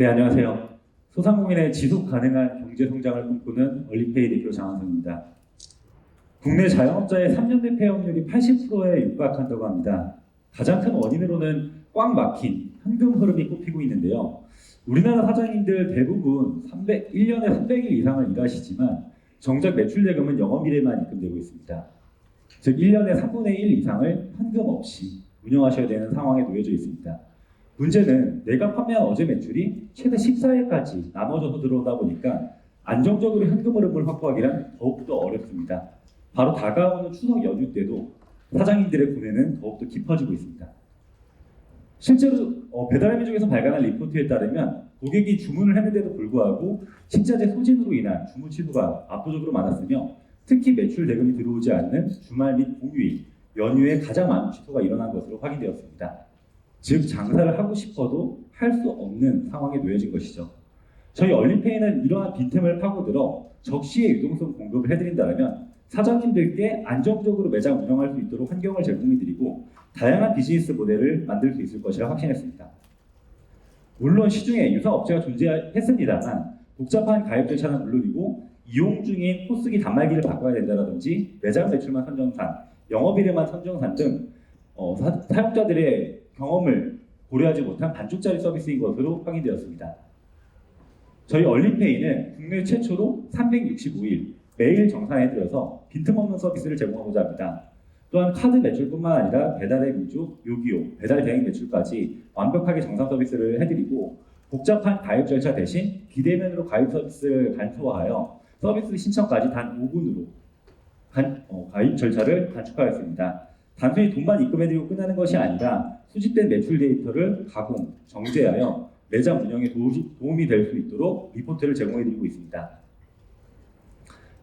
네, 안녕하세요. 소상공인의 지속 가능한 경제 성장을 꿈꾸는 얼리페이 대표 장한성입니다. 국내 자영업자의 3년대 폐업률이 80%에 육박한다고 합니다. 가장 큰 원인으로는 꽉 막힌 현금 흐름이 꼽히고 있는데요. 우리나라 사장님들 대부분 1년에 300일 이상을 일하시지만 정작 매출 대금은 영업이익에만 입금되고 있습니다. 즉 1년에 3분의 1 이상을 현금 없이 운영하셔야 되는 상황에 놓여져 있습니다. 문제는 내가 판매한 어제 매출이 최대 14일까지 나눠져서 들어오다 보니까 안정적으로 현금 흐름을 확보하기란 더욱더 어렵습니다. 바로 다가오는 추석 연휴 때도 사장님들의 고뇌는 더욱더 깊어지고 있습니다. 실제로 배달의 민족에서 발간한 리포트에 따르면 고객이 주문을 했는데도 불구하고 식자재 소진으로 인한 주문 취소가 압도적으로 많았으며 특히 매출 대금이 들어오지 않는 주말 및 공휴일, 연휴에 가장 많은 취소가 일어난 것으로 확인되었습니다. 즉 장사를 하고 싶어도 할 수 없는 상황에 놓여진 것이죠. 저희 얼리페이는 이러한 빈틈을 파고들어 적시에 유동성 공급을 해드린다면 사장님들께 안정적으로 매장 운영할 수 있도록 환경을 제공해드리고 다양한 비즈니스 모델을 만들 수 있을 것이라 확신했습니다. 물론 시중에 유사업체가 존재했습니다만 복잡한 가입 절차는 물론이고 이용 중인 포스기 단말기를 바꿔야 된다든지 매장 매출만 선정산, 영업일에만 선정산 등 사용자들의 경험을 고려하지 못한 반쪽짜리 서비스인 것으로 확인되었습니다. 저희 얼리페이는 국내 최초로 365일 매일 정산해드려서 빈틈없는 서비스를 제공하고자 합니다. 또한 카드 매출뿐만 아니라 배달의 민족, 요기요, 배달 대행 매출까지 완벽하게 정산 서비스를 해드리고 복잡한 가입 절차 대신 비대면으로 가입 서비스를 간소화하여 서비스 신청까지 단 5분으로 가입 절차를 단축하였습니다. 단순히 돈만 입금해드리고 끝나는 것이 아니라 수집된 매출 데이터를 가공, 정제하여 매장 운영에 도움이 될 수 있도록 리포트를 제공해드리고 있습니다.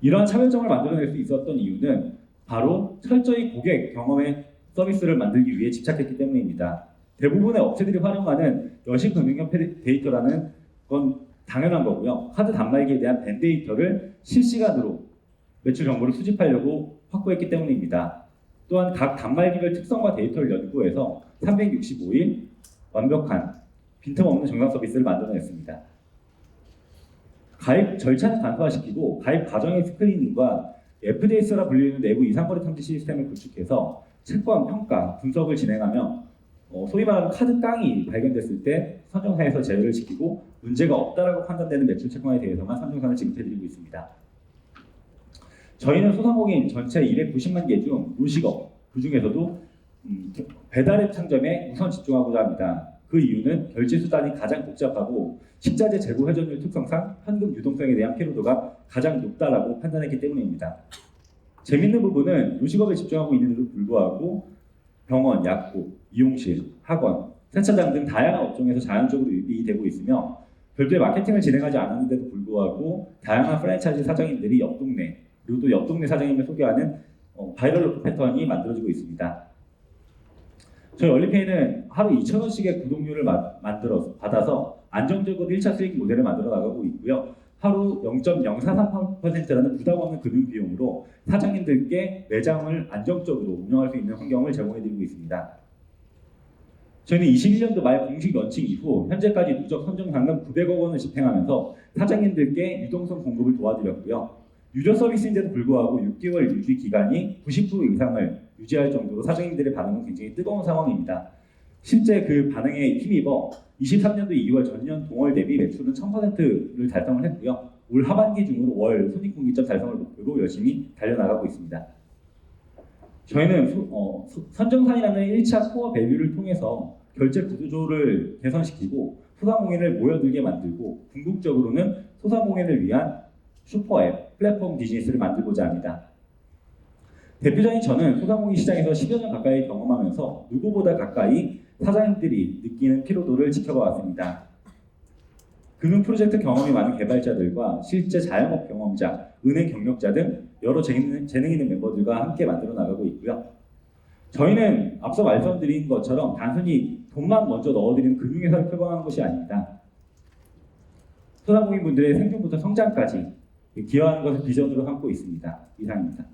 이러한 차별점을 만들어낼 수 있었던 이유는 바로 철저히 고객 경험의 서비스를 만들기 위해 집착했기 때문입니다. 대부분의 업체들이 활용하는 여신금융형 데이터라는 건 당연한 거고요. 카드 단말기에 대한 밴 데이터를 실시간으로 매출 정보를 수집하려고 확보했기 때문입니다. 또한 각 단말기별 특성과 데이터를 연구해서 365일 완벽한 빈틈없는 정산 서비스를 만들어냈습니다. 가입 절차는 간소화시키고 가입 과정의 스크리닝과 FDS라 불리는 내부 이상거래 탐지 시스템을 구축해서 채권, 평가, 분석을 진행하며 소위 말하는 카드 깡이 발견됐을 때 선정사에서 제외를 시키고 문제가 없다라고 판단되는 매출 채권에 대해서만 선정산을 지급해드리고 있습니다. 저희는 소상공인 전체 290만 개 중 요식업, 그 중에서도 배달앱 상점에 우선 집중하고자 합니다. 그 이유는 결제 수단이 가장 복잡하고 식자재 재고 회전율 특성상 현금 유동성에 대한 피로도가 가장 높다라고 판단했기 때문입니다. 재밌는 부분은 요식업에 집중하고 있는데도 불구하고 병원, 약국, 미용실, 학원, 세차장 등 다양한 업종에서 자연적으로 유입이 되고 있으며 별도의 마케팅을 진행하지 않았는데도 불구하고 다양한 프랜차이즈 사장님들이 옆 동네 그리고 또 옆 동네 사장님을 소개하는 바이럴 로프 패턴이 만들어지고 있습니다. 저희 얼리페이는 하루 2,000원씩의 구독료를 받아서 안정적으로 1차 수익 모델을 만들어 나가고 있고요. 하루 0.043%라는 부담 없는 금융 비용으로 사장님들께 매장을 안정적으로 운영할 수 있는 환경을 제공해드리고 있습니다. 저희는 21년도 말 공식 런칭 이후 현재까지 누적 선정 상금 900억 원을 집행하면서 사장님들께 유동성 공급을 도와드렸고요. 유료 서비스인데도 불구하고 6개월 유지 기간이 90% 이상을 유지할 정도로 사장님들의 반응은 굉장히 뜨거운 상황입니다. 실제 그 반응에 힘입어 23년도 2월 전년 동월 대비 매출은 1000%를 달성을 했고요. 올 하반기 중으로 월 손익분기점 달성을 목표로 열심히 달려나가고 있습니다. 저희는 선정산이라는 1차 코어 밸류를 통해서 결제 구조를 개선시키고 소상공인을 모여들게 만들고 궁극적으로는 소상공인을 위한 슈퍼앱, 플랫폼 비즈니스를 만들고자 합니다. 대표적인 저는 소상공인 시장에서 10여 년 가까이 경험하면서 누구보다 가까이 사장님들이 느끼는 피로도를 지켜봐왔습니다. 금융 프로젝트 경험이 많은 개발자들과 실제 자영업 경험자, 은행 경력자 등 여러 재능 있는 멤버들과 함께 만들어 나가고 있고요. 저희는 앞서 말씀드린 것처럼 단순히 돈만 먼저 넣어드리는 금융회사를 표방하는 것이 아닙니다. 소상공인분들의 생존부터 성장까지 기여하는 것을 비전으로 삼고 있습니다. 이상입니다.